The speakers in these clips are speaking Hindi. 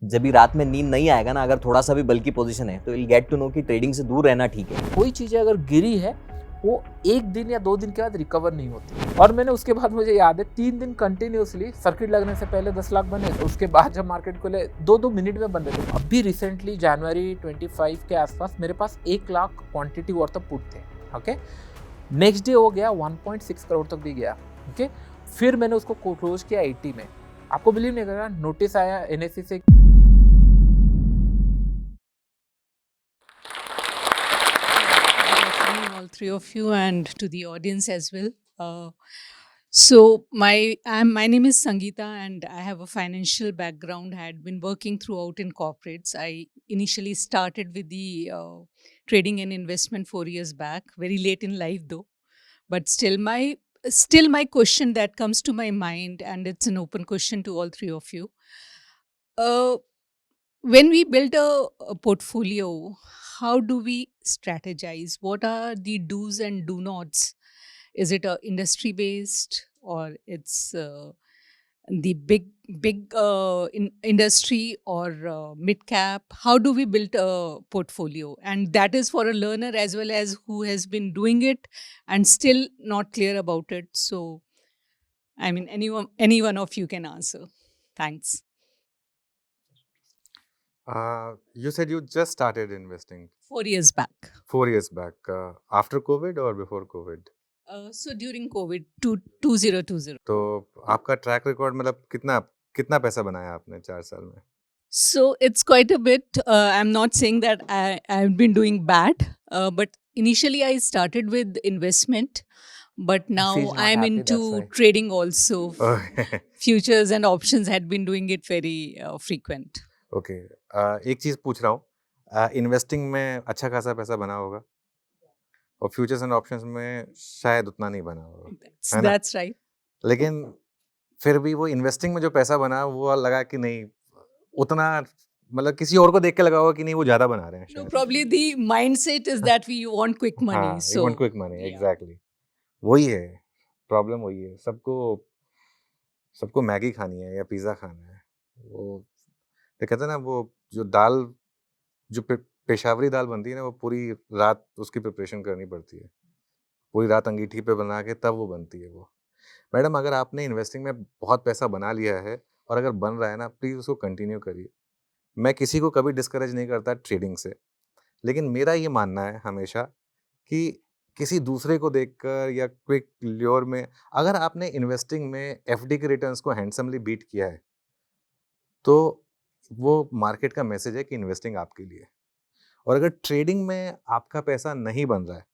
जब भी रात में नींद नहीं आएगा ना, अगर थोड़ा सा भी बल्कि पोजीशन है, तो विल गेट टू नो कि ट्रेडिंग से दूर रहना ठीक है। कोई चीज़ें अगर गिरी है वो 1 दिन या 2 दिन के बाद रिकवर नहीं होती। और मैंने उसके बाद, मुझे याद है, 3 दिन कंटिन्यूअसली सर्किट लगने से पहले 10 लाख बने, तो उसके बाद जब मार्केट खुले 2-2 मिनट में बन रहे थे। अभी रिसेंटली जनवरी 25 के आसपास मेरे पास 1 lakh quantity worth of put थे। ओके, नेक्स्ट डे हो गया 1.6 करोड़ तक भी गया। ओके, फिर मैंने उसको क्लोज किया 80 में। आपको बिलीव नहीं करेगा, नोटिस आया एनएससी से। All three of you and to the audience as well. My name is Sangeeta and I have a financial background. I had been working throughout in corporates. I initially started with the trading and investment 4 years back, very late in life though. But still my question that comes to my mind, and it's an open question to all three of you. Uh, when we build a portfolio, how do we strategize? What are the do's and do nots? Is it a industry based, or it's the big industry, or mid cap? How do we build a portfolio? And that is for a learner as well as who has been doing it and still not clear about it. So, I mean, any one of you can answer. Thanks. You said you just started investing 4 years back. 4 years back. After COVID or before COVID? So during COVID, 2020. तो आपका ट्रैक रिकॉर्ड मतलब कितना कितना पैसा बनाया आपने 4 साल में? So it's quite a bit. I'm not saying that I've been doing bad, but initially I started with investment, but now She's not I'm happy, into that's why. trading also. Okay Futures and options had been doing it very frequent. एक चीज़ पूछ रहा हूँ, इन्वेस्टिंग में अच्छा खासा पैसा बना होगा और फ्यूचर्स एंड ऑप्शंस में शायद उतना नहीं बना होगा, है ना? That's right. लेकिन फिर भी वो इन्वेस्टिंग में जो पैसा बना वो लगा कि नहीं उतना, मतलब किसी और को देख के लगा होगा कि नहीं वो ज़्यादा बना रहे हैं No, शायद। probably the mindset is that we want quick money. हाँ, So you want quick money, yeah. exactly. वही है प्रॉब्लम, वही है सबको मैगी खानी है या पिज़्ज़ा खाना है। वो तो कहते हैं ना, वो जो दाल जो पेशावरी दाल बनती है ना, वो पूरी रात उसकी प्रिपरेशन करनी पड़ती है, पूरी रात अंगीठी पे बना के तब वो बनती है वो। मैडम, अगर आपने इन्वेस्टिंग में बहुत पैसा बना लिया है और अगर बन रहा है ना, प्लीज़ उसको कंटिन्यू करिए। मैं किसी को कभी डिस्करेज नहीं करता ट्रेडिंग से, लेकिन मेरा ये मानना है हमेशा कि किसी दूसरे को देखकर या क्विक ल्योर में अगर आपने इन्वेस्टिंग में एफडी के रिटर्न्स को हैंडसमली बीट किया है, तो वो मार्केट का मैसेज है कि इन्वेस्टिंग आपके लिए है। और अगर ट्रेडिंग में आपका पैसा नहीं बन रहा है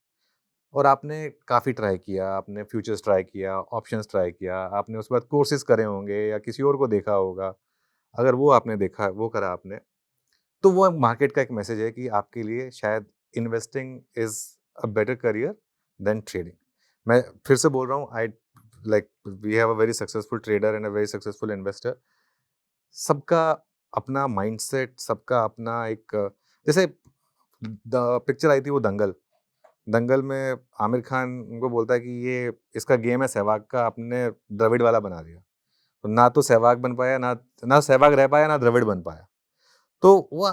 और आपने काफ़ी ट्राई किया, आपने फ्यूचर्स ट्राई किया, ऑप्शंस ट्राई किया, आपने उसके बाद कोर्सेज करे होंगे या किसी और को देखा होगा, अगर वो आपने देखा, वो करा आपने, तो वो मार्केट का एक मैसेज है कि आपके लिए शायद investing is a better career than trading. मैं फिर से बोल रहा हूँ, I like we have a very successful trader and a very successful investor. सबका अपना माइंडसेट, सबका अपना एक, जैसे द पिक्चर आई थी वो दंगल। दंगल में आमिर खान उनको बोलता है कि ये इसका गेम है सहवाग का, आपने द्रविड़ वाला बना दिया। तो ना तो सहवाग बन पाया, ना सहवाग रह पाया, ना द्रविड़ बन पाया। तो वो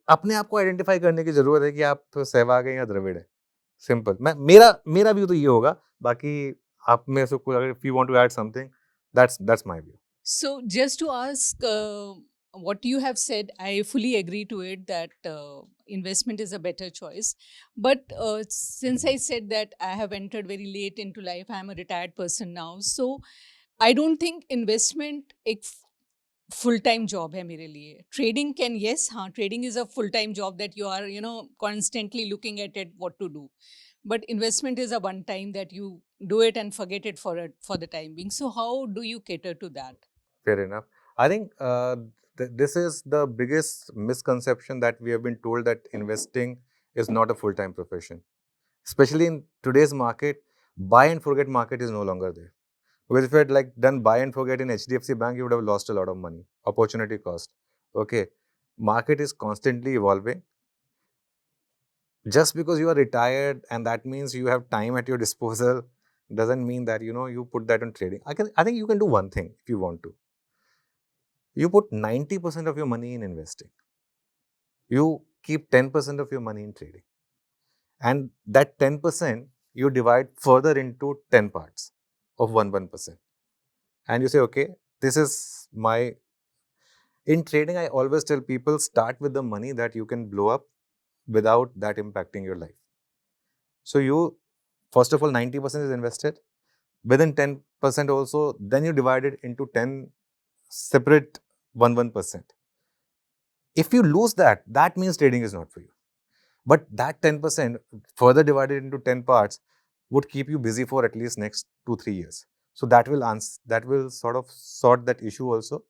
अपने आप को आइडेंटिफाई करने की जरूरत है कि आप सहवाग हैं या द्रविड़ हैं। सिंपल। मेरा व्यू तो ये होगा, बाकी आप में से कोई अगर if you want to add something, that's my view. So, just to ask what you have said, I fully agree to it that investment is a better choice. But since I said that I have entered very late into life, I am a retired person now. So, I don't think investment एक full time job है मेरे लिए. Trading can, yes, हाँ, trading is a full time job that you are, constantly looking at it, what to do. But investment is a one time that you do it and forget it for the time being. So, how do you cater to that? Fair enough. I think this is the biggest misconception that we have been told, that investing is not a full-time profession. Especially in today's market, buy and forget market is no longer there. Because if you had like done buy and forget in HDFC Bank, you would have lost a lot of money, opportunity cost. Okay, market is constantly evolving. Just because you are retired and that means you have time at your disposal doesn't mean that you put that on trading. I think you can do one thing if you want to. You put 90% of your money in investing. You keep 10% of your money in trading. And that 10% you divide further into 10 parts of 1%. And you say, okay, this is my... In trading, I always tell people, start with the money that you can blow up without that impacting your life. So you, first of all, 90% is invested. Within 10% also, then you divide it into 10 separate 1%. If you lose that, that means trading is not for you. But that 10% further divided into 10 parts would keep you busy for at least next 2-3 years. So that will sort of sort that issue also.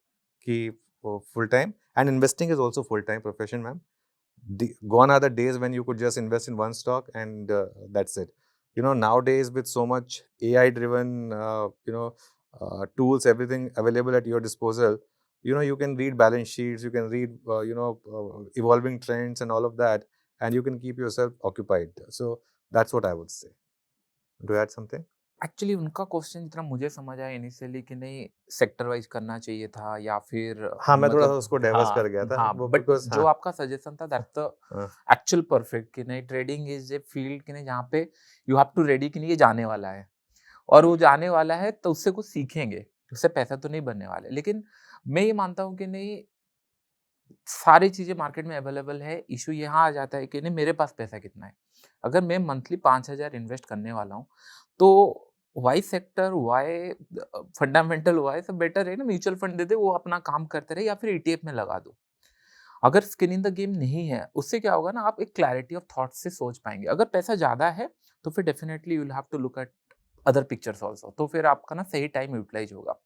Keep full time, and investing is also full time profession, ma'am. Gone are the days when you could just invest in one stock and that's it. Nowadays with so much AI driven tools, everything available at your disposal, you can read balance sheets, you can read evolving trends and all of that, and you can keep yourself occupied. So that's what I would say. Do you add something? Actually उनका क्वेश्चन जितना मुझे समझ आया इनिशियली कि नहीं सेक्टर वाइज करना चाहिए था या फिर हाँ, मैं थोड़ा सा मतलब उसको डाइवर्स कर गया था, हाँ वो बट because जो हाँ, आपका सजेशन था दैट द हाँ, एक्चुअल परफेक्ट कि नहीं ट्रेडिंग इज ए फील्ड कि नहीं जहाँ पे यू हैव टू रेडी कि नहीं ये जाने वाला है और वो जाने वाला है तो उससे कुछ सीखेंगे, उससे पैसा तो नहीं बनने वाला है। लेकिन मैं ये मानता हूँ कि नहीं सारी चीज़ें मार्केट में अवेलेबल है, इशू यहाँ आ जाता है कि नहीं मेरे पास पैसा कितना है। अगर मैं मंथली 5,000 इन्वेस्ट करने वाला हूँ, तो why sector, why fundamental, why सब बेटर है ना म्यूचुअल फंड दे दे, वो अपना काम करते रहे या फिर ईटीएफ में लगा दो। अगर स्किन इन द गेम नहीं है, उससे क्या होगा ना आप एक क्लैरिटी ऑफ थॉट से सोच पाएँगे। अगर पैसा ज़्यादा है, तो फिर definitely you will have to look at other pictures also, तो फिर आपका ना सही टाइम यूटिलाइज़ होगा।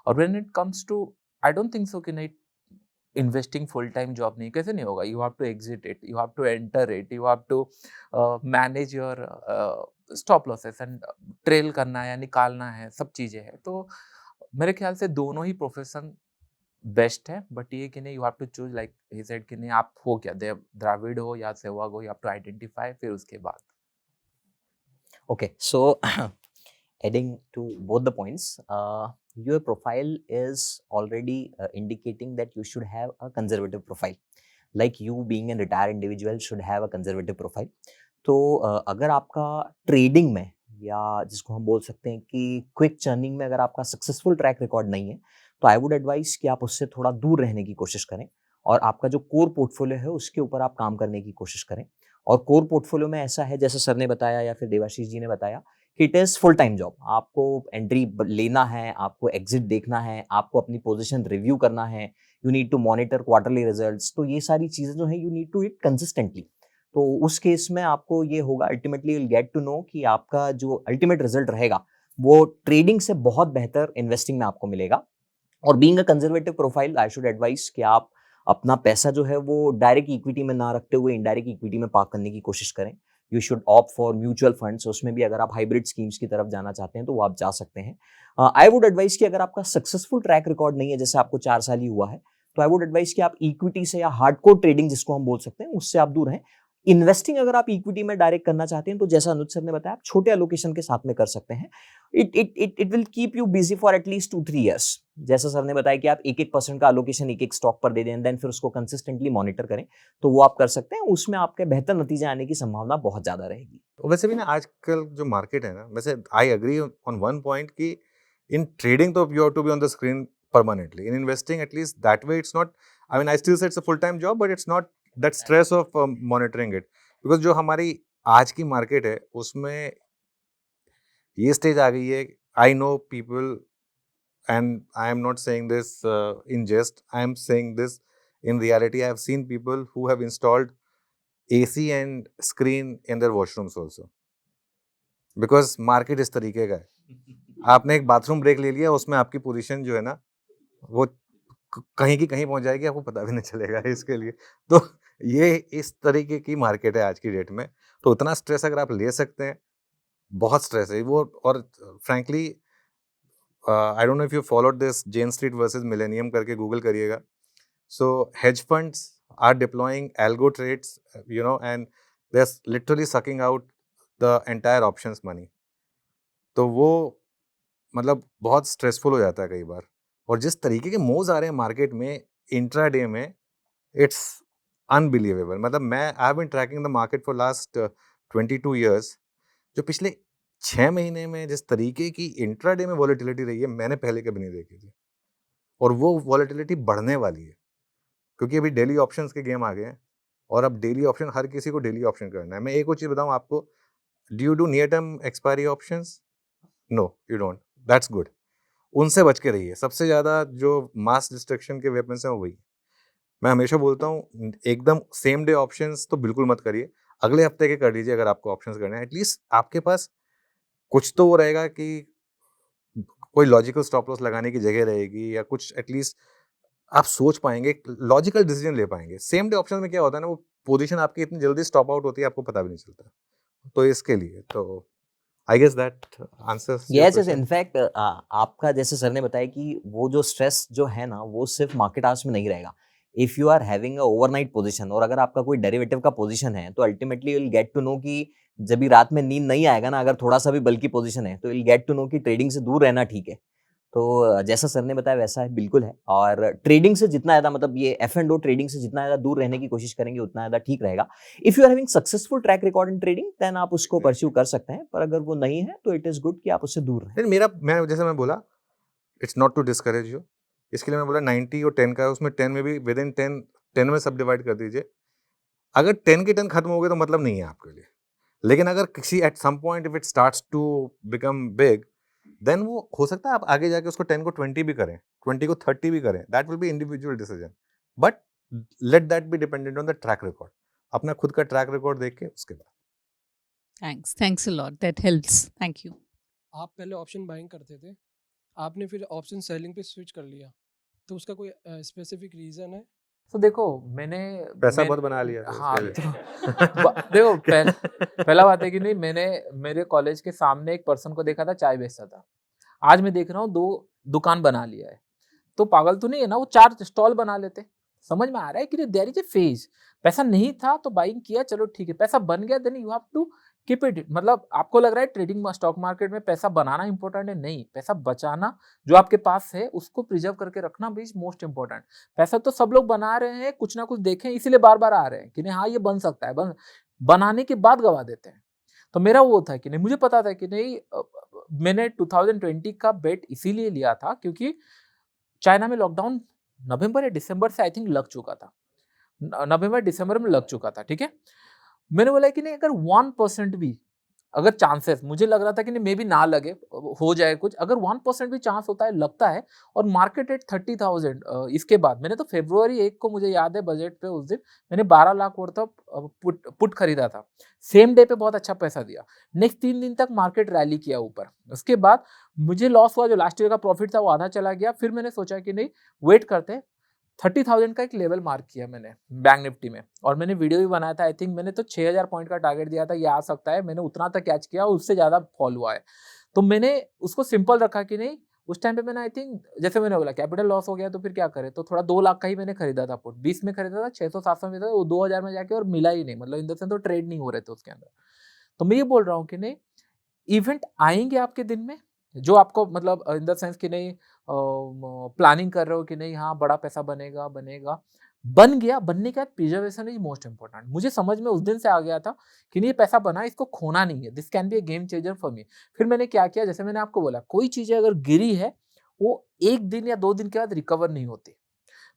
और when it comes to I don't think so कि नहीं इन्वेस्टिंग फुल टाइम जॉब नहीं, कैसे नहीं होगा? You have to exit it, you have to enter it, you have to manage your stop losses and trail करना है या निकालना है, सब चीज़ें हैं। तो मेरे ख्याल से दोनों ही प्रोफेशन बेस्ट है, बट ये कि नहीं you have to choose like he said कि नहीं आप हो क्या द्रविड़ हो या सहवाग हो, यू हैव टू आइडेंटिफाई फिर उसके बाद। Okay, so adding to both the points, your profile is already indicating that you should have a conservative profile. Like you being a retired individual should have a conservative profile. तो अगर आपका ट्रेडिंग में या जिसको हम बोल सकते हैं कि क्विक चर्निंग में अगर आपका सक्सेसफुल ट्रैक रिकॉर्ड नहीं है, तो आई वुड एडवाइस कि आप उससे थोड़ा दूर रहने की कोशिश करें और आपका जो कोर पोर्टफोलियो है उसके ऊपर आप काम करने की कोशिश करें। और कोर पोर्टफोलियो में ऐसा है जैसे सर ने बताया या फिर देवाशीष जी ने बताया कि it is full time job. आपको एंट्री लेना है, आपको एग्जिट देखना है, आपको अपनी पोजीशन रिव्यू करना है, you need to monitor quarterly results. तो ये सारी चीज़ें जो हैं you need to it consistently. तो उस केस में आपको ये होगा ultimately will get to know कि आपका जो अल्टीमेट रिजल्ट रहेगा वो ट्रेडिंग से बहुत बेहतर इन्वेस्टिंग में आपको मिलेगा। और being a conservative profile I should advice कि आप अपना पैसा जो है वो डायरेक्ट इक्विटी में ना रखते हुए इनडायरेक्ट इक्विटी में पार्क करने की कोशिश करें। You should opt for mutual funds, उसमें भी अगर आप हाइब्रिड स्कीम्स की तरफ जाना चाहते हैं तो वो आप जा सकते हैं। आई वुड एडवाइस कि अगर आपका सक्सेसफुल ट्रैक रिकॉर्ड नहीं है, जैसे आपको 4 साल ही हुआ है, तो आई वुड एडवाइस कि आप इक्विटी से या हार्डकोर ट्रेडिंग जिसको हम बोल सकते हैं उससे आप दूर रहें। इन्वेस्टिंग अगर आप इक्विटी में डायरेक्ट करना चाहते हैं तो जैसा अनुज सर ने बताया आप छोटे एलोकेशन के साथ में कर सकते हैं। It will keep you busy for at least 2-3 years. जैसा सर ने बताया कि आप 1-1% का एलोकेशन एक स्टॉक पर दे दें, देन फिर उसको कंसिस्टेंटली मॉनिटर करें, तो वो आप कर सकते हैं। उसमें आपके बेहतर नतीजे आने की संभावना बहुत ज्यादा रहेगी। वैसे भी ना आजकल जो मार्केट है ना, वैसे I agree on one point कि इन ट्रेडिंग तो you have to be on the screen permanently. In investing, at least that way, it's not, I mean, I still say it's a full-time job, but it's not that stress of monitoring it. Because जो हमारी आज की मार्केट है उसमें ये स्टेज आ गई है, I know people, and I am not saying this in jest, I am saying this in reality. I have seen people who have installed AC and screen in their washrooms also, because market इस तरीके का है। आपने एक बाथरूम ब्रेक ले लिया, उसमें आपकी पोजीशन जो है ना वो कहीं की कहीं पहुंच जाएगी, आपको पता भी नहीं चलेगा इसके लिए। तो ये इस तरीके की मार्केट है आज की डेट में। तो उतना स्ट्रेस अगर आप ले सकते हैं, बहुत स्ट्रेस है वो। और frankly I don't know if you followed this Jane Street versus Millennium करके, गूगल करिएगा। So hedge funds are deploying algo trades, you know, and they are literally sucking out the entire options money. तो वो मतलब बहुत स्ट्रेसफुल हो जाता है कई बार। और जिस तरीके के मूव्स आ रहे हैं मार्केट में इंट्राडे में, इट्स अनबिलीवेबल। मतलब मैं I have been tracking the market for last 22 years. जो पिछले 6 महीने में जिस तरीके की इंट्राडे में वॉलेटिलिटी रही है, मैंने पहले कभी नहीं देखी थी। और वो वॉलेटिलिटी बढ़ने वाली है, क्योंकि अभी डेली ऑप्शंस के गेम आ गए हैं, और अब डेली ऑप्शन, हर किसी को डेली ऑप्शन करना है। मैं एक और चीज़ बताऊं आपको, do you do near term expiry options? No, you don't. That's good. उनसे बच के रहिए। सबसे ज़्यादा जो मास डिस्ट्रक्शन के वेपन्स हैं वो वही। मैं हमेशा बोलता हूँ, एकदम सेम डे ऑप्शंस तो बिल्कुल मत करिए, अगले हफ्ते के कर लीजिए अगर आपको ऑप्शंस करने हैं। एटलीस्ट आपके पास कुछ तो वो रहेगा कि कोई लॉजिकल स्टॉप लॉस लगाने की जगह रहेगी, या कुछ एटलीस्ट आप सोच पाएंगे, लॉजिकल डिसीजन ले पाएंगे। सेम डे ऑप्शन में क्या होता है ना, वो पोजीशन आपकी इतनी जल्दी स्टॉप आउट होती है, आपको पता भी नहीं चलता। तो इसके लिए तो I guess that answers your yes yes, question. In fact आपका जैसे सर ने बताया कि वो जो स्ट्रेस जो है ना, वो सिर्फ मार्केट आवर्स में नहीं रहेगा। If you are having a overnight position, और अगर आपका कोई डेरिवेटिव का पोजीशन है, तो ultimately you will get to know कि जब भी रात में नींद नहीं आएगा ना, अगर थोड़ा सा भी बल्कि पोजीशन है, तो विल गेट टू नो कि ट्रेडिंग से दूर रहना ठीक है। तो जैसा सर ने बताया वैसा है, बिल्कुल है। और ट्रेडिंग से जितना ज़्यादा, मतलब ये एफ एंड ओ ट्रेडिंग से जितना ज़्यादा दूर रहने की कोशिश करेंगे, उतना ज़्यादा ठीक रहेगा। If you are having successful track record in trading, then आप उसको परस्यू कर सकते हैं, पर अगर वो नहीं है तो इट इज़ गुड कि आप उससे दूर रहें। मैं जैसे मैं बोला, it's not to discourage you. इसके लिए मैं बोला 90 और 10 का है, उसमें 10 में भी विद इन 10 में सब डिवाइड कर दीजिए। अगर 10 के 10 खत्म हो गए तो मतलब नहीं है आपके लिए। लेकिन अगर किसी at some point if it starts to become big, then वो हो सकता है आप आगे जाके उसको 10 को 20 भी करें, 20 को 30 भी करें। That will be individual decision, but let that be dependent on the track record. अपना खुद का ट्रैक रिकॉर्ड देख के उसके बाद। Thanks a lot. That helps. Thank you. आप पहले ऑप्शन बाइंग करते थे, आपने फिर ऑप्शन सेलिंग पे स्विच कर लिया, तो उसका कोई स्पेसिफिक रीज़न है? तो देखो मैंने पैसा बहुत बना लिया तो हाँ इसके लिए। देखो पहला बात है कि नहीं, मैंने मेरे कॉलेज के सामने एक पर्सन को देखा था, चाय बेचता था। आज मैं देख रहा हूँ 2 दुकान बना लिया है। तो पागल तो नहीं है ना, वो 4 स्टॉल बना लेते। समझ में आ रहा है कि देयर इज ए फेज। पैसा नहीं था तो बाइंग किया, चलो ठीक है। पैसा बन गया, then you have to keep it. मतलब आपको लग रहा है ट्रेडिंग स्टॉक मार्केट में पैसा बनाना इंपॉर्टेंट है, नहीं, पैसा बचाना जो आपके पास है उसको प्रिजर्व करके रखना भी इज मोस्ट इंपॉर्टेंट। पैसा तो सब लोग बना रहे हैं, कुछ ना कुछ देखें इसीलिए बार बार आ रहे हैं कि नहीं हाँ ये बन सकता है, बनाने के बाद गवा देते हैं। तो मेरा वो था कि नहीं, मुझे पता था कि नहीं, मैंने 2020 का बेट इसीलिए लिया था क्योंकि चाइना में लॉकडाउन नवंबर या दिसंबर से आई थिंक लग चुका था। नवंबर दिसंबर में लग चुका था, ठीक है। मैंने बोला कि नहीं, अगर 1% भी अगर चांसेस, मुझे लग रहा था कि नहीं मे बी ना लगे, हो जाए कुछ, अगर 1% भी चांस होता है, लगता है, और मार्केट एट 30,000, इसके बाद मैंने तो February 1 को, मुझे याद है बजट पे उस दिन मैंने 12 लाख वर्थ ऑफ पुट खरीदा था। सेम डे पे बहुत अच्छा पैसा दिया। नेक्स्ट 3 दिन तक मार्केट रैली किया ऊपर। उसके बाद मुझे लॉस हुआ, जो लास्ट ईयर का प्रॉफिट था वो आधा चला गया। फिर मैंने सोचा कि नहीं, वेट करते हैं। 30,000 का एक लेवल मार्क किया मैंने बैंक निफ्टी में, और मैंने वीडियो भी बनाया था। आई थिंक मैंने तो 6,000 पॉइंट का टारगेट दिया था, ये आ सकता है। मैंने उतना तक कैच किया, उससे ज़्यादा फॉल हुआ है। तो मैंने उसको सिंपल रखा कि नहीं, उस टाइम पे मैंने आई थिंक, जैसे मैंने बोला, कैपिटल लॉस हो गया तो फिर क्या करें, तो थोड़ा 2 लाख का ही मैंने खरीदा था पुट। 20 में खरीदा था, 600-700 में था, वो 2,000 में जाके और मिला ही नहीं, मतलब इन द सेंस तो ट्रेड नहीं हो रहे थे उसके अंदर। तो मैं ये बोल रहा हूँ कि नहीं, इवेंट आएंगे आपके दिन में जो आपको, मतलब इन द सेंस कि नहीं, प्लानिंग कर रहे हो कि नहीं हाँ बड़ा पैसा बनेगा, बन गया, बनने के बाद प्रिजर्वेशन इज मोस्ट इंपॉर्टेंट। मुझे समझ में उस दिन से आ गया था कि नहीं, ये पैसा बना, इसको खोना नहीं है, this can be A game changer for me. फिर मैंने क्या किया, जैसे मैंने आपको बोला, कोई चीज़ें अगर गिरी है वो 1 दिन या 2 दिन के बाद रिकवर नहीं होती।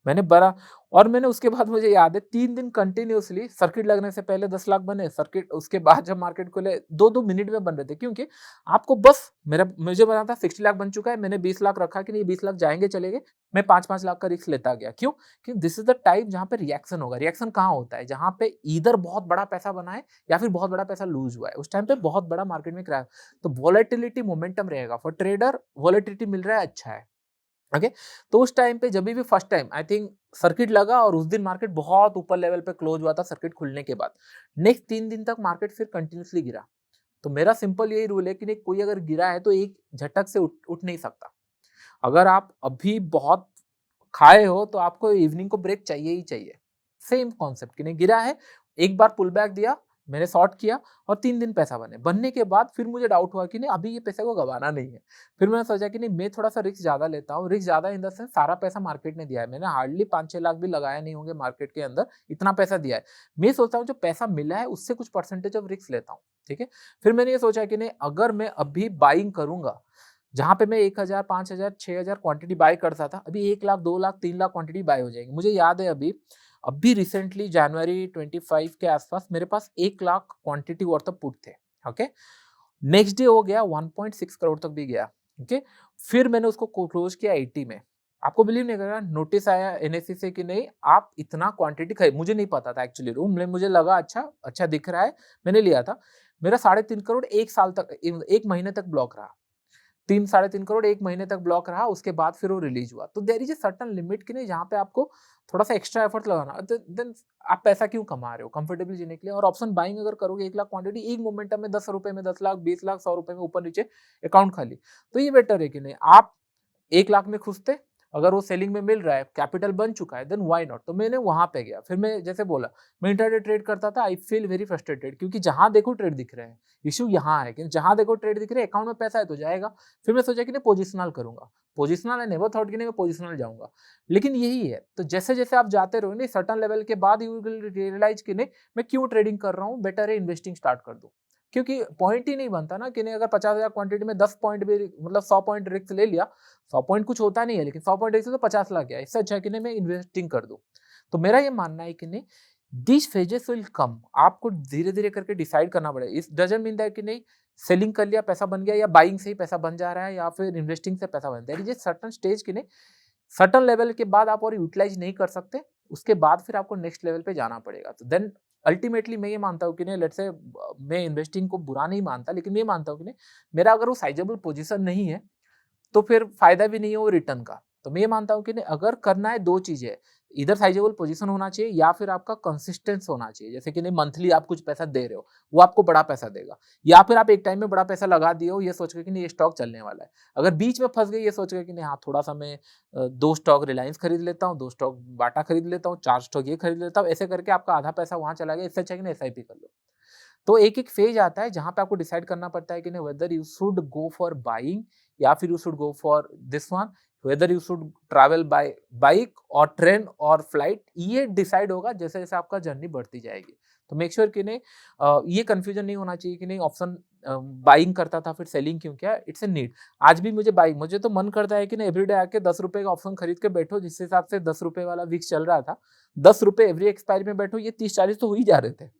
मैंने बड़ा, और मैंने उसके बाद, मुझे याद है 3 दिन कंटिन्यूअसली, सर्किट लगने से पहले 10 लाख बने, सर्किट उसके बाद जब मार्केट खुले 2-2 मिनट में बन रहे थे। क्योंकि आपको बस मुझे बना था 60 लाख बन चुका है, मैंने 20 लाख रखा कि नहीं 20 लाख जाएंगे चलेंगे, मैं 5-5 लाख का रिस्क लेता गया। क्यों? क्योंकि दिस इज द टाइम जहां पे रिएक्शन होगा। रिएक्शन कहाँ होता है? जहां पे इधर बहुत बड़ा पैसा बना है या फिर बहुत बड़ा पैसा लूज हुआ है, उस टाइम पे बहुत बड़ा मार्केट में क्रैश। तो वॉलेटिलिटी मोमेंटम रहेगा फॉर ट्रेडर, वॉलेटिलिटी मिल रहा है, अच्छा है। ओके, तो उस टाइम पे जब भी first time I think circuit लगा, और उस दिन मार्केट बहुत ऊपर लेवल पे क्लोज हुआ था सर्किट खुलने के बाद। नेक्स्ट 3 दिन तक मार्केट फिर कंटिन्यूसली गिरा। तो मेरा सिंपल यही रूल है कि नहीं, कोई अगर गिरा है तो एक झटक से उठ नहीं सकता। अगर आप अभी बहुत खाए हो तो आपको इवनिंग को ब्रेक चाहिए ही चाहिए। सेम कॉन्सेप्ट कि नहीं, गिरा है, एक बार पुल बैक दिया, मैंने शॉर्ट किया और 3 दिन पैसा बनने के बाद फिर मुझे डाउट हुआ कि नहीं अभी ये पैसे को गंवाना नहीं है। फिर मैंने सोचा कि नहीं मैं थोड़ा सा रिस्क ज़्यादा लेता हूँ। रिस्क ज़्यादा इन द सेंस सारा पैसा मार्केट ने दिया है, मैंने हार्डली 5-6 लाख भी लगाया नहीं होंगे मार्केट के अंदर, इतना पैसा दिया है। मैं सोचता हूँ जो पैसा मिला है उससे कुछ परसेंटेज ऑफ रिस्क लेता हूँ, ठीक है। फिर मैंने ये सोचा कि नहीं अगर मैं अभी बाइंग करूंगा, जहाँ पे मैं 1000, 5000, 6000 क्वांटिटी बाय करता था, अभी 1 लाख, 2 लाख, 3 लाख क्वांटिटी बाय हो जाएगी। मुझे याद है अभी रिसेंटली जनवरी 25 के आसपास मेरे पास 1 lakh quantity worth of put थे, ओके। नेक्स्ट डे हो गया 1.6 करोड़ तक भी गया, ओके। फिर मैंने उसको क्लोज किया 80 में। आपको बिलीव नहीं करेगा, नोटिस आया एनएससी से कि नहीं आप इतना क्वांटिटी खरीद, मुझे नहीं पता था एक्चुअली रूम, मुझे लगा अच्छा दिख रहा है, मैंने लिया था। मेरा 3.5 करोड़ 1 साल तक, 1 महीने तक ब्लॉक रहा। 3-3.5 करोड़ 1 महीने तक ब्लॉक रहा, उसके बाद फिर वो रिलीज हुआ। तो there is a certain limit कि नहीं जहाँ पे आपको थोड़ा सा एक्स्ट्रा एफर्ट लगाना, देन आप पैसा क्यों कमा रहे हो कंफर्टेबली जीने के लिए। और ऑप्शन बाइंग अगर करोगे 1 लाख क्वांटिटी एक मोमेंटम में 10 रुपए में 10 लाख, 20 लाख, 100 रुपए में ऊपर नीचे अकाउंट खाली, तो ये बेटर है कि नहीं आप 1 लाख में खुश थे, अगर वो सेलिंग में मिल रहा है, कैपिटल बन चुका है, देन व्हाई नॉट। तो मैंने वहां पे गया। फिर मैं जैसे बोला मैं इंटरडे ट्रेड करता था, आई फील वेरी फ्रस्ट्रेटेड क्योंकि जहां देखो ट्रेड दिख रहे हैं। इशू यहाँ है कि जहां देखो ट्रेड दिख रहे हैं, अकाउंट में पैसा है तो जाएगा। फिर मैं सोचा कि नहीं पोजिशनल करूंगा, पोजिशनल है, नेवर थॉट कि नहीं मैं पोजिशनल जाऊंगा। लेकिन यही है, तो जैसे जैसे आप जाते रहो नहीं सर्टन लेवल के बाद यू विल रियलाइज कि नहीं मैं क्यों ट्रेडिंग कर रहा हूँ, बेटर है इन्वेस्टिंग स्टार्ट कर दो। क्योंकि पॉइंट ही नहीं बनता ना कि नहीं अगर 50,000 क्वांटिटी में 10 पॉइंट भी मतलब 100 पॉइंट रिस्क ले लिया, 100 पॉइंट कुछ होता नहीं है, लेकिन 100 पॉइंट रिस्क तो 50 लाख गया, इससे अच्छा है कि नहीं मैं इन्वेस्टिंग कर दूं। तो मेरा ये मानना है कि नहीं दिस फेजेस विल कम, आपको धीरे धीरे करके डिसाइड करना पड़ेगा। इस डजंट मीन दैट कि नहीं सेलिंग कर लिया पैसा बन गया, या बाइंग से ही पैसा बन जा रहा है, या फिर इन्वेस्टिंग से पैसा बन there is a certain stage कि नहीं सर्टेन लेवल के बाद आप और यूटिलाइज नहीं कर सकते, उसके बाद फिर आपको नेक्स्ट लेवल पे जाना पड़ेगा। तो देन अल्टीमेटली मैं ये मानता हूँ कि नहीं लेट्स से मैं इन्वेस्टिंग को बुरा नहीं मानता, लेकिन मैं ये मानता हूँ कि नहीं मेरा अगर वो साइजेबल पोजीशन नहीं है तो फिर फायदा भी नहीं है वो रिटर्न का। तो मैं ये मानता हूँ कि नहीं अगर करना है दो चीजें, इधर साइजेबल पोजीशन होना चाहिए या फिर आपका कंसिस्टेंस होना चाहिए। जैसे कि नहीं मंथली आप कुछ पैसा दे रहे हो, वो आपको बड़ा पैसा देगा, या फिर आप एक टाइम में बड़ा पैसा लगा दिए हो ये सोच के कि नहीं ये स्टॉक चलने वाला है। अगर बीच में फंस गए ये सोच के कि नहीं हाँ थोड़ा सा मैं 2 स्टॉक रिलायंस खरीद लेता हूँ, 2 स्टॉक बाटा खरीद लेता हूँ, 4 स्टॉक ये खरीद लेता हूँ, ऐसे करके आपका आधा पैसा वहां चला गया। इससे अच्छा कि नहीं एसआईपी कर लो। तो एक एक फेज आता है जहां पे आपको डिसाइड करना पड़ता है कि नहीं whether you should go for buying या फिर you should go for this one, whether you should travel by bike और ट्रेन और फ्लाइट। ये डिसाइड होगा जैसे जैसे आपका जर्नी बढ़ती जाएगी। तो मेक श्योर कि नहीं ये कंफ्यूजन नहीं होना चाहिए कि नहीं ऑप्शन बाइंग करता था फिर सेलिंग क्यों किया। It's a need. आज भी मुझे बाइंग, मुझे तो मन करता है कि नहीं एवरीडे आके 10 रुपए का ऑप्शन खरीद के बैठो, जिस हिसाब से 10 रुपए वाला विक्स चल रहा था, 10 रुपए एवरी एक्सपायरी में बैठो, ये 30-40 तो हो ही जा रहे थे।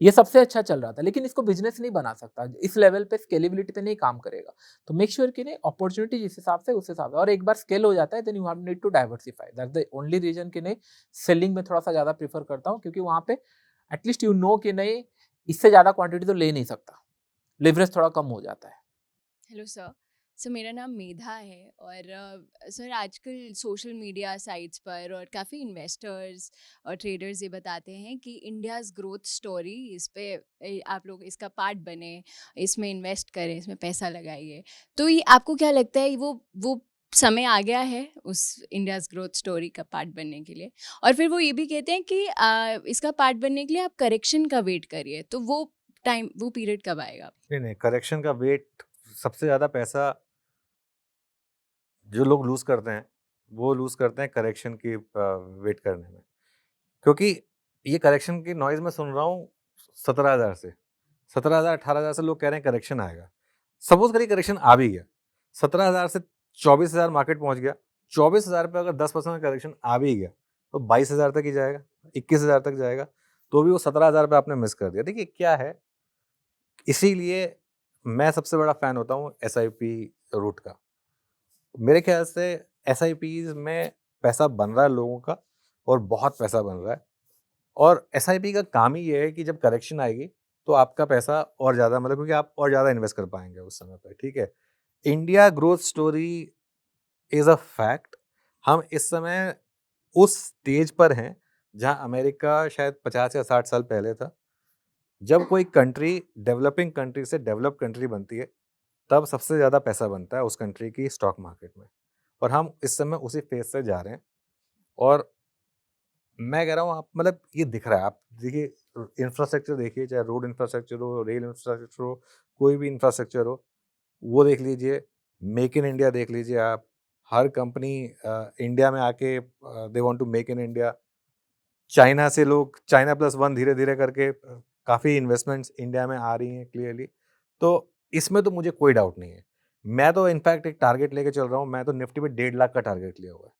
ये सबसे अच्छा चल रहा था, लेकिन इसको बिजनेस नहीं बना सकता, इस लेवल पे स्केलेबिलिटी पे नहीं काम करेगा। तो मेक श्योर कि नहीं अपॉर्चुनिटी जिस हिसाब से उस हिसाब से, और एक बार स्केल हो जाता है then you have need to diversify. That's the only reason कि नहीं सेलिंग में थोड़ा सा ज्यादा प्रीफर करता हूँ, क्योंकि वहां पे एटलीस्ट यू नो कि नहीं इससे ज्यादा क्वांटिटी तो ले नहीं सकता, लिवरेज थोड़ा कम हो जाता है। Hello sir. मेरा नाम मेधा है और सर आजकल सोशल मीडिया साइट्स पर और काफ़ी इन्वेस्टर्स और ट्रेडर्स ये बताते हैं कि इंडियाज़ ग्रोथ स्टोरी, इस पे आप लोग इसका पार्ट बने, इसमें इन्वेस्ट करें, इसमें पैसा लगाइए। तो ये आपको क्या लगता है वो समय आ गया है उस इंडियाज़ ग्रोथ स्टोरी का पार्ट बनने के लिए? और फिर वो ये भी कहते हैं कि इसका पार्ट बनने के लिए आप करेक्शन का वेट करिए, तो वो पीरियड कब आएगा? नहीं, करेक्शन का वेट, सबसे ज़्यादा पैसा जो लोग लूज़ करते हैं वो लूज़ करते हैं करेक्शन की वेट करने में। क्योंकि ये करेक्शन की नॉइज़ मैं सुन रहा हूँ 17,000 से, 17,000 18,000 से लोग कह रहे हैं करेक्शन आएगा। सपोज करिए करेक्शन आ भी गया, 17,000 से 24,000 मार्केट पहुंच गया, 24,000 पे अगर 10% का करेक्शन आ भी गया तो 22,000 तक ही जाएगा, 21,000 तक जाएगा, तो भी वो 17,000 पे आपने मिस कर दिया। देखिए क्या है, इसीलिए मैं सबसे बड़ा फैन होता हूँ SIP रूट का। मेरे ख्याल से SIPs में पैसा बन रहा है लोगों का, और बहुत पैसा बन रहा है। और SIP का काम ही ये है कि जब करेक्शन आएगी तो आपका पैसा और ज़्यादा, मतलब क्योंकि आप और ज़्यादा इन्वेस्ट कर पाएंगे उस समय पर, ठीक है। India growth story is a fact. हम इस समय उस स्टेज पर हैं जहां अमेरिका शायद 50 या 60 साल पहले था। जब कोई कंट्री डेवलपिंग कंट्री से डेवलप कंट्री बनती है तब सबसे ज़्यादा पैसा बनता है उस कंट्री की स्टॉक मार्केट में, और हम इस समय उसी फेज से जा रहे हैं। और मैं कह रहा हूँ आप, मतलब ये दिख रहा है, आप देखिए इंफ्रास्ट्रक्चर देखिए, चाहे रोड इंफ्रास्ट्रक्चर हो, रेल इंफ्रास्ट्रक्चर हो, कोई भी इंफ्रास्ट्रक्चर हो, वो देख लीजिए। मेक इन इंडिया देख लीजिए आप। हर कंपनी इंडिया में आके they want to make in India. China से लोग चाइना प्लस वन धीरे-धीरे करके काफ़ी इन्वेस्टमेंट्स इंडिया में आ रही हैं क्लियरली। तो इसमें तो मुझे कोई डाउट नहीं है। मैं तो इनफैक्ट एक टारगेट लेके चल रहा हूँ, मैं तो निफ्टी पे 1.5 लाख का टारगेट लिया हुआ है।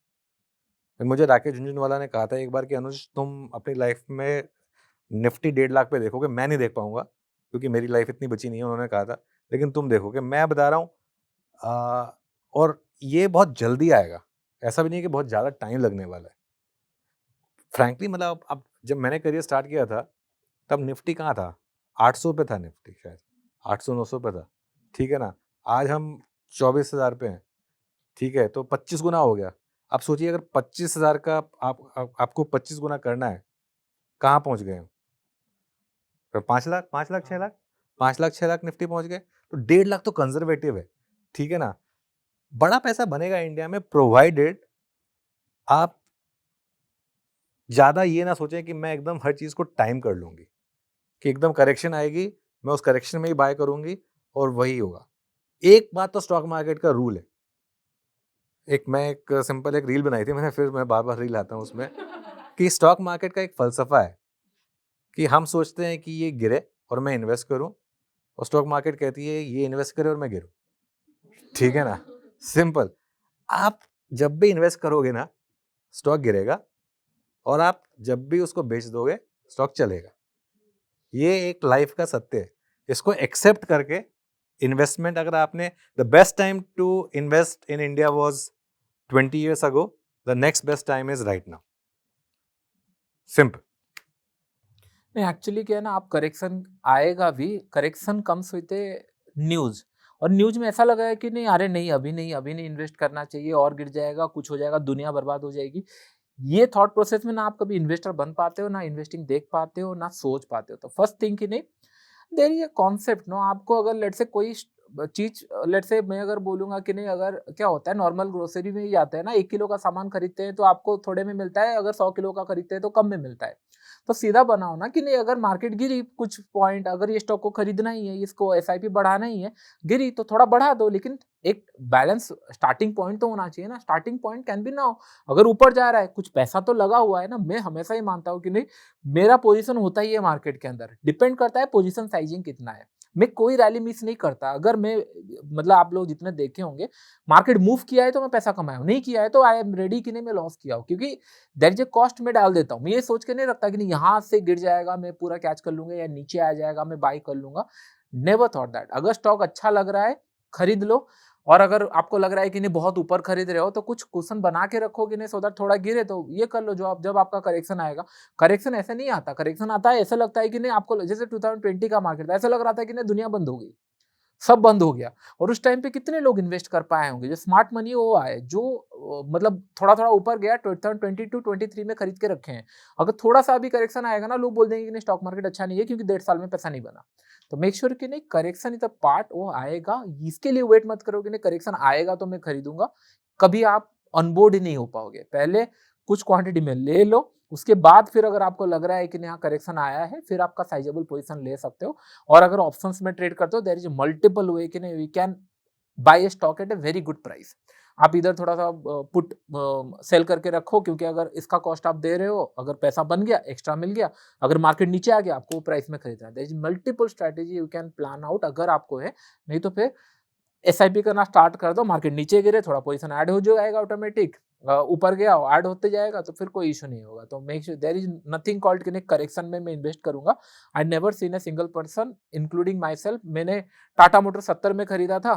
फिर मुझे राकेश झुनझुनवाला ने कहा था एक बार कि अनुज तुम अपनी लाइफ में निफ्टी 1.5 लाख पे देखोगे, मैं नहीं देख पाऊँगा क्योंकि मेरी लाइफ इतनी बची नहीं है, उन्होंने कहा था। लेकिन तुम देखोगे, मैं बता रहा हूँ और ये बहुत जल्दी आएगा। ऐसा भी नहीं है कि बहुत ज़्यादा टाइम लगने वाला है। फ्रैंकली मतलब अब जब मैंने करियर स्टार्ट किया था, तब निफ्टी कहाँ था? 800 पे था निफ्टी शायद, 800-900 पे था, ठीक है ना? आज हम 24,000 पे हैं, ठीक है? तो 25 गुना हो गया। अब सोचिए अगर 25,000 का आपको 25 गुना करना है, कहाँ पहुँच गए हम? तो 5 लाख, 5 लाख, 6 लाख? 5 लाख, 6 लाख निफ्टी पहुँच गए, तो 1.5 लाख तो कंज़र्वेटिव है, ठीक है ना? बड़ा पैसा बनेगा इंडिया में प्रोवाइडेड आप ज़्यादा ये ना सोचें कि मैं एकदम हर चीज़ को टाइम कर लूँगी, कि एकदम करेक्शन आएगी, मैं उस करेक्शन में ही बाय करूँगी और वही होगा। एक बात तो स्टॉक मार्केट का रूल है। एक सिंपल एक रील बनाई थी मैंने, फिर मैं बार-बार रील आता हूँ उसमें कि स्टॉक मार्केट का एक फ़लसफ़ा है कि हम सोचते हैं कि ये गिरे और मैं इन्वेस्ट करूँ और स्टॉक मार्केट कहती है ये इन्वेस्ट करे और मैं गिरूँ। ठीक है ना? सिंपल। आप जब भी इन्वेस्ट करोगे ना, स्टॉक गिरेगा और आप जब भी उसको बेच दोगे, स्टॉक चलेगा। ये एक लाइफ का सत्य है। इसको एक्सेप्ट करके इन्वेस्टमेंट अगर आपने the best time to invest in India was 20 years ago, the next best time is right now. Simple. नहीं एक्चुअली क्या है ना, आप करेक्शन आएगा भी, correction comes with A news, और न्यूज़ में ऐसा लगा है कि नहीं, अरे नहीं अभी नहीं इन्वेस्ट करना चाहिए, और गिर जाएगा, कुछ हो जाएगा, दुनिया बर्बाद हो जाएगी। ये थॉट प्रोसेस में ना आप कभी इन्वेस्टर बन पाते हो, ना इन्वेस्टिंग देख पाते हो, ना सोच पाते हो। तो फर्स्ट थिंग कि नहीं, there is a concept no, आपको अगर लेट से कोई चीज, लेट से मैं अगर बोलूंगा कि नहीं, अगर क्या होता है नॉर्मल ग्रोसरी में ही जाते हैं ना, 1 किलो का सामान खरीदते हैं तो आपको थोड़े में मिलता है, अगर 100 किलो का खरीदते हैं तो कम में मिलता है। तो सीधा बनाओ ना कि नहीं, अगर मार्केट गिरी कुछ पॉइंट, अगर ये स्टॉक को खरीदना ही है, इसको एसआईपी बढ़ाना ही है, गिरी तो थोड़ा बढ़ा दो, लेकिन एक बैलेंस स्टार्टिंग पॉइंट तो होना चाहिए ना। Starting point can be now, अगर ऊपर जा रहा है, कुछ पैसा तो लगा हुआ है ना। मैं हमेशा ही मानता हूँ कि नहीं, मेरा पोजीशन होता ही है मार्केट के अंदर, डिपेंड करता है पोजीशन साइजिंग कितना है। मैं कोई रैली मिस नहीं करता। अगर मैं, मतलब आप लोग जितने देखे होंगे, मार्केट मूव किया है तो मैं पैसा कमाया हूं, नहीं किया है तो आई एम रेडी कि नहीं मैं लॉस किया हूं, क्योंकि देयर इज ए कॉस्ट मैं डाल देता हूं। मैं ये सोच के नहीं रखता कि नहीं यहाँ से गिर जाएगा मैं पूरा कैच कर लूंगा, या नीचे आ जाएगा मैं बाई कर लूंगा। Never thought that. अगर स्टॉक अच्छा लग रहा है खरीद लो, और अगर आपको लग रहा है कि नहीं बहुत ऊपर खरीद रहे हो तो कुछ कुशन बना के रखो कि नहीं, सो दैट थोड़ा गिरे तो ये कर लो। जो आप, जब आपका करेक्शन आएगा, करेक्शन ऐसे नहीं आता, करेक्शन आता है ऐसा लगता है कि नहीं, आपको जैसे 2020 का मार्केट था, ऐसा लग रहा था कि नहीं दुनिया बंद हो गई, सब बंद हो गया। और उस टाइम पे कितने लोग इन्वेस्ट कर पाए होंगे, जो स्मार्ट मनी है वो आए, जो मतलब थोड़ा थोड़ा ऊपर गया, 2022-23 में खरीद के रखे हैं। अगर थोड़ा सा भी करेक्शन आएगा ना, लोग बोल देंगे कि नहीं स्टॉक मार्केट अच्छा नहीं है, क्योंकि 1.5 साल में पैसा नहीं बना। तो मेक श्योर कि नहीं, करेक्शन इज अ पार्ट, वो आएगा। इसके लिए वेट मत करो कि नहीं करेक्शन आएगा तो मैं खरीदूंगा, कभी आप ऑनबोर्ड ही नहीं हो पाओगे। पहले कुछ क्वांटिटी में ले लो, उसके बाद फिर अगर आपको लग रहा है कि यहाँ करेक्शन आया है, फिर आपका साइजेबल पोजीशन ले सकते हो। और अगर ऑप्शंस में ट्रेड करते हो, देयर इज मल्टीपल वे कि नहीं we can buy a stock at a very good price. आप इधर थोड़ा सा पुट सेल करके रखो, क्योंकि अगर इसका कॉस्ट आप दे रहे हो, अगर पैसा बन गया, एक्स्ट्रा मिल गया, अगर मार्केट नीचे आ गया, आपको प्राइस में खरीदना है। There is multiple strategy you can plan out अगर आपको है। नहीं तो फिर एसआईपी करना स्टार्ट कर दो, मार्केट नीचे गिरे थोड़ा पोजीशन ऐड हो जाएगा ऑटोमेटिक, ऊपर गया ऐड होते जाएगा, तो फिर कोई इशू नहीं होगा। तो make sure there is nothing called कि करेक्शन में मैं इन्वेस्ट करूंगा। I never seen a single person including myself. मैंने टाटा मोटर 70 में खरीदा था,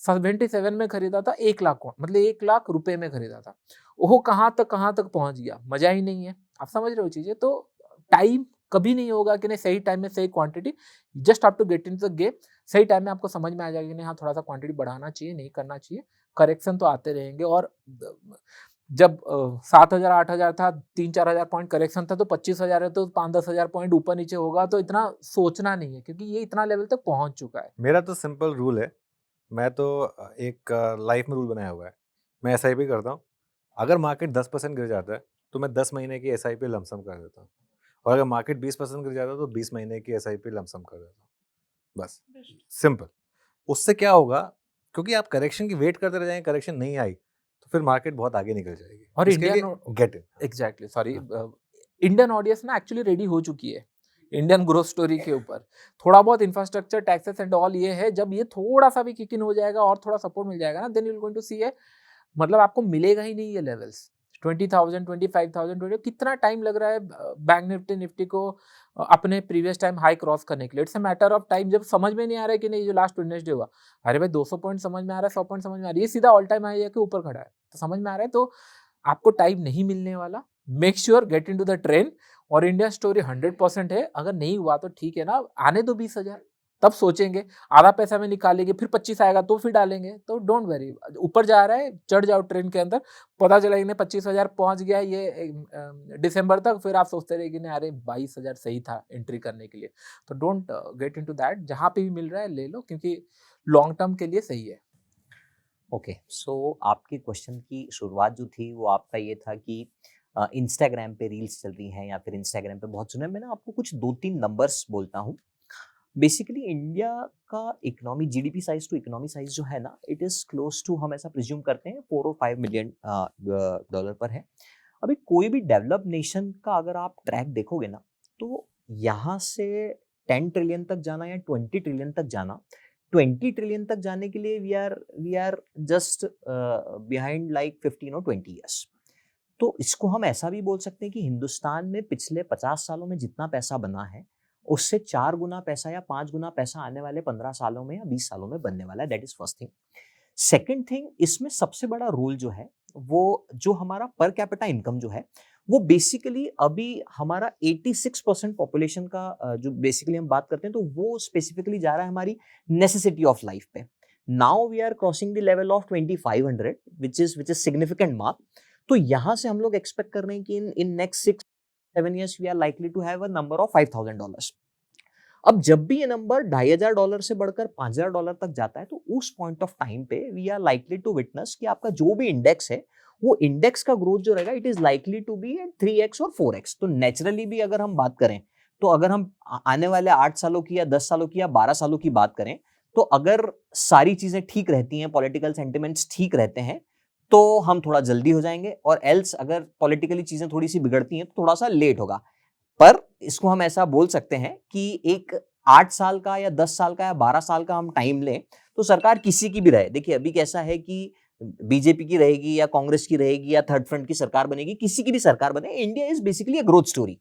77 में खरीदा था, 1 लाख को, मतलब 1 लाख रुपए में खरीदा था। वो कहाँ तक पहुंच गया, मजा ही नहीं है। आप समझ रहे हो चीजें। तो टाइम कभी नहीं होगा कि नहीं सही टाइम में सही quantity, just have to get into the game. सही टाइम में आपको समझ में आ जाएगा कि नहीं हाँ थोड़ा सा क्वांटिटी बढ़ाना चाहिए, नहीं करना चाहिए। करेक्शन तो आते रहेंगे। और जब 7,000 8,000 था, 3-4 हजार पॉइंट करेक्शन था, तो 25,000 है तो 5-10 हजार पॉइंट ऊपर नीचे होगा, तो इतना सोचना नहीं है, क्योंकि ये इतना लेवल तक पहुंच चुका है। मेरा तो सिंपल रूल है। मैं तो एक लाइफ में रूल बनाया हुआ है। मैं एसआईपी करता हूँ। अगर मार्केट 10% गिर जाता है तो मैं 10 महीने की एसआईपी लमसम कर देता हूँ। और अगर मार्केट 20% गिर जाता तो 20 महीने की SIP लमसम कर देता, बस सिंपल। उससे क्या होगा, क्योंकि आप करेक्शन की वेट करते रह जाएंगे, करेक्शन नहीं आई तो फिर मार्केट बहुत आगे निकल जाएगी। और इसके इंडियन लिए get in. Exactly, sorry, Indian audience ना एक्चुअली रेडी हो चुकी है इंडियन ग्रोथ स्टोरी के ऊपर। थोड़ा बहुत इंफ्रास्ट्रक्चर, टैक्सेस एंड ऑल ये है, जब ये थोड़ा सा भी किक इन हो जाएगा और थोड़ा सपोर्ट मिल जाएगा ना, then you will going to see मतलब आपको मिलेगा ही नहीं ये लेवल्स 20,000, 25,000, 20। कितना टाइम लग रहा है बैंक निफ्टी को अपने प्रीवियस टाइम हाई क्रॉस करने के लिए? It's a matter of time. जब समझ में नहीं आ रहा है कि नहीं, जो लास्ट वेडनेसडे हुआ, अरे भाई 200 पॉइंट समझ में आ रहा है, 100 पॉइंट समझ में आ रहा है, ये सीधा ऑल टाइम हाई है कि ऊपर खड़ा है, तो समझ में आ रहा है। तो आपको टाइम नहीं मिलने वाला, make sure get in to the train. और इंडिया स्टोरी 100% है। अगर नहीं हुआ तो ठीक है ना, आने दो 20,000, तब सोचेंगे। आधा पैसा में निकालेंगे, फिर 25 आएगा तो फिर डालेंगे। तो डोंट वरी, ऊपर जा रहा है, चढ़ जाओ ट्रेन के अंदर, पता चला इन्हें 25,000 पहुंच गया ये दिसंबर तक, फिर आप सोचते रहे कि नहीं अरे 22,000 सही था एंट्री करने के लिए। तो डोंट गेट इनटू दैट। जहां पे भी मिल रहा है ले लो, क्योंकि लॉन्ग टर्म के लिए सही है। ओके, सो आपके क्वेश्चन की शुरुआत जो थी वो आपका ये था कि इंस्टाग्राम पे रील्स चल रही हैं या फिर इंस्टाग्राम पे बहुत सुना है। मैं ना आपको कुछ 2-3 नंबर्स बोलता हूँ। बेसिकली इंडिया का economy, GDP size to economy size जो है ना, इट इज क्लोज टू, हम ऐसा प्रिज्यूम करते हैं, $4 or $5 मिलियन पर है। अभी कोई भी डेवलप नेशन का अगर आप ट्रैक देखोगे ना, तो यहाँ से 10 ट्रिलियन तक जाना या 20 ट्रिलियन तक जाना, 20 ट्रिलियन तक जाने के लिए we are just behind like 15 or 20 years. तो इसको हम ऐसा भी बोल सकते हैं कि हिंदुस्तान में पिछले 50 सालों में जितना पैसा बना है, उससे 4 गुना पैसा या 5 गुना पैसा आने वाले 15 सालों में या 20 सालों में बनने वाला है। That is first thing. Second thing, इसमें सबसे बड़ा रोल जो है वो जो हमारा पर कैपिटा इनकम जो है, वो बेसिकली अभी हमारा 86% पॉपुलेशन का जो बेसिकली हम बात करते हैं, तो वो स्पेसिफिकली जा रहा है हमारी नेसेसिटी ऑफ लाइफ पे। Now we are crossing the level of 2500, which is significant mark. तो यहाँ से हम लोग एक्सपेक्ट कर रहे हैं कि in next 6-7 years we are likely to have a number of $5,000. अब जब भी ये नंबर $2,500 से बढ़कर $5,000 तक जाता है, तो उस पॉइंट ऑफ टाइम पे we are likely to witness कि आपका जो भी इंडेक्स है, वो इंडेक्स का ग्रोथ जो रहेगा, it is likely to be at 3x और 4x। तो नेचुरली भी अगर हम बात करें, तो अगर हम आने वाले 8 सालों की या 10 सालों की या 12 सालों की बात करें, तो अगर सारी चीजें ठीक रहती हैं, पॉलिटिकल सेंटिमेंट्स ठीक रहते हैं, तो हम थोड़ा जल्दी हो जाएंगे, और एल्स अगर पॉलिटिकली चीजें थोड़ी सी बिगड़ती हैं तो थोड़ा सा लेट होगा। पर इसको हम ऐसा बोल सकते हैं कि एक 8 साल का या 10 साल का या 12 साल का हम टाइम लें, तो सरकार किसी की भी रहे, देखिए अभी कैसा है कि बीजेपी की रहेगी या कांग्रेस की रहेगी या थर्ड फ्रंट की सरकार बनेगी, किसी की भी सरकार बने, India is basically a growth story.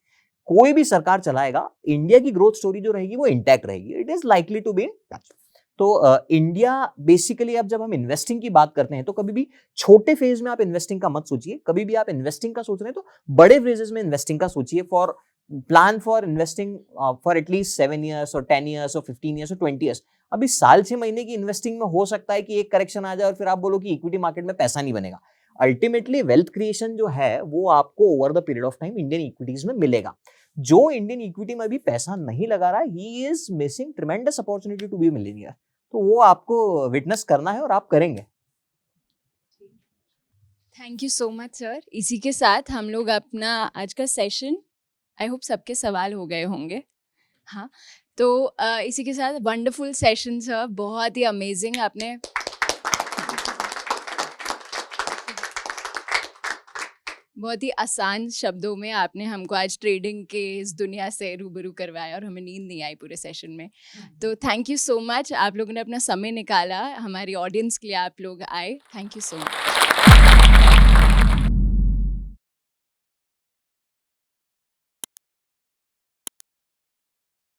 कोई भी सरकार चलाएगा, इंडिया की ग्रोथ स्टोरी जो रहेगी वो इंटैक्ट रहेगी। It is likely to be in touch. तो इंडिया बेसिकली, अब जब हम इन्वेस्टिंग की बात करते हैं, तो कभी भी छोटे फेज में आप इन्वेस्टिंग का मत सोचिए। कभी भी आप इन्वेस्टिंग का सोच रहे हैं तो बड़े फेजेस में इन्वेस्टिंग का सोचिए। For plan for investing for at least 7 years और 10 years और 15 years और 20 years। अभी साल 6 महीने की इन्वेस्टिंग में हो सकता है कि एक करेक्शन आ जाए और फिर आप बोलो कि इक्विटी मार्केट में पैसा नहीं बनेगा। अल्टीमेटली वेल्थ क्रिएशन जो है वो आपको over the period of time Indian equities में मिलेगा। जो इंडियन इक्विटी में भी पैसा नहीं लगा रहा है, he is missing tremendous opportunity to be millionaire. तो वो आपको विटनेस करना है और आप करेंगे। Thank you so much sir. इसी के साथ हम लोग अपना आज का सेशन, आई होप सबके सवाल हो गए होंगे। हाँ, तो इसी के साथ वंडरफुल सेशन सर, बहुत ही अमेजिंग। आपने बहुत ही आसान शब्दों में आपने हमको आज ट्रेडिंग के इस दुनिया से रूबरू करवाया और हमें नींद नहीं आई पूरे सेशन में। तो थैंक यू सो मच, आप लोगों ने अपना समय निकाला, हमारी ऑडियंस के लिए आप लोग आए। Thank you so much.